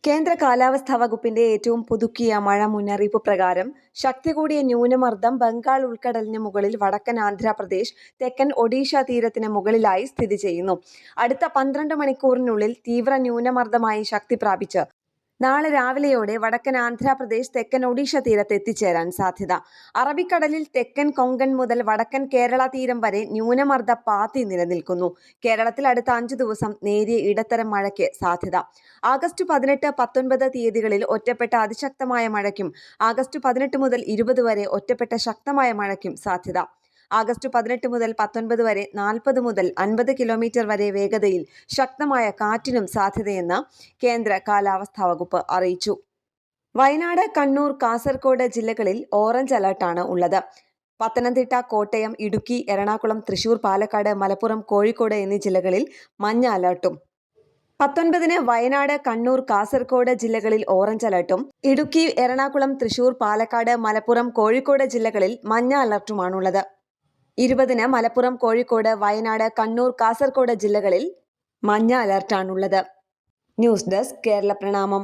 കേന്ദ്ര കാലാവസ്ഥാ വകുപ്പിന്റെ ഏറ്റവും പുതുക്കിയ മഴ മുന്നറിയിപ്പ് പ്രകാരം ശക്തി കൂടിയ ന്യൂനമർദ്ദം ബംഗാൾ ഉൾക്കടലിന് മുകളിൽ വടക്കൻ ആന്ധ്രാപ്രദേശ്, തെക്കൻ ഒഡീഷ തീരത്തിന് മുകളിലായി സ്ഥിതി ചെയ്യുന്നു. അടുത്ത 12 മണിക്കൂറിനുള്ളിൽ തീവ്ര ന്യൂനമർദ്ദമായി ശക്തി പ്രാപിച്ച് നാളെ രാവിലെയോടെ വടക്കൻ ആന്ധ്രാപ്രദേശ്, തെക്കൻ ഒഡീഷ തീരത്ത് എത്തിച്ചേരാൻ സാധ്യത. അറബിക്കടലിൽ തെക്കൻ കൊങ്കൺ മുതൽ വടക്കൻ കേരള തീരം വരെ ന്യൂനമർദ്ദ പാത്തി നിലനിൽക്കുന്നു. കേരളത്തിൽ അടുത്ത 5 ദിവസം നേരിയ ഇടത്തരം മഴയ്ക്ക് സാധ്യത. ആഗസ്റ്റ് 18, 19 തീയതികളിൽ ഒറ്റപ്പെട്ട അതിശക്തമായ മഴയ്ക്കും ആഗസ്റ്റ് 18 മുതൽ 20 വരെ ഒറ്റപ്പെട്ട ശക്തമായ മഴയ്ക്കും സാധ്യത. ആഗസ്റ്റ് 18 മുതൽ 19 വരെ 40 മുതൽ 50 കിലോമീറ്റർ വരെ വേഗതയിൽ ശക്തമായ കാറ്റിനും സാധ്യതയെന്ന് കേന്ദ്ര കാലാവസ്ഥാ വകുപ്പ് അറിയിച്ചു. വയനാട്, കണ്ണൂർ, കാസർഗോഡ് ജില്ലകളിൽ ഓറഞ്ച് അലർട്ടാണ് ഉള്ളത്. പത്തനംതിട്ട, കോട്ടയം, ഇടുക്കി, എറണാകുളം, തൃശൂർ, പാലക്കാട്, മലപ്പുറം, കോഴിക്കോട് എന്നീ ജില്ലകളിൽ മഞ്ഞ അലർട്ടും. 19-ന് വയനാട്, കണ്ണൂർ, കാസർഗോഡ് ജില്ലകളിൽ ഓറഞ്ച് അലർട്ടും, ഇടുക്കി, എറണാകുളം, തൃശൂർ, പാലക്കാട്, മലപ്പുറം, കോഴിക്കോട് ജില്ലകളിൽ മഞ്ഞ അലർട്ടുമാണുള്ളത്. 20-ന് മലപ്പുറം, കോഴിക്കോട്, വയനാട്, കണ്ണൂർ, കാസർഗോഡ് ജില്ലകളിൽ മഞ്ഞ അലർട്ടാണുള്ളത്. ന്യൂസ് ഡെസ്ക് കേരള പ്രണാമം.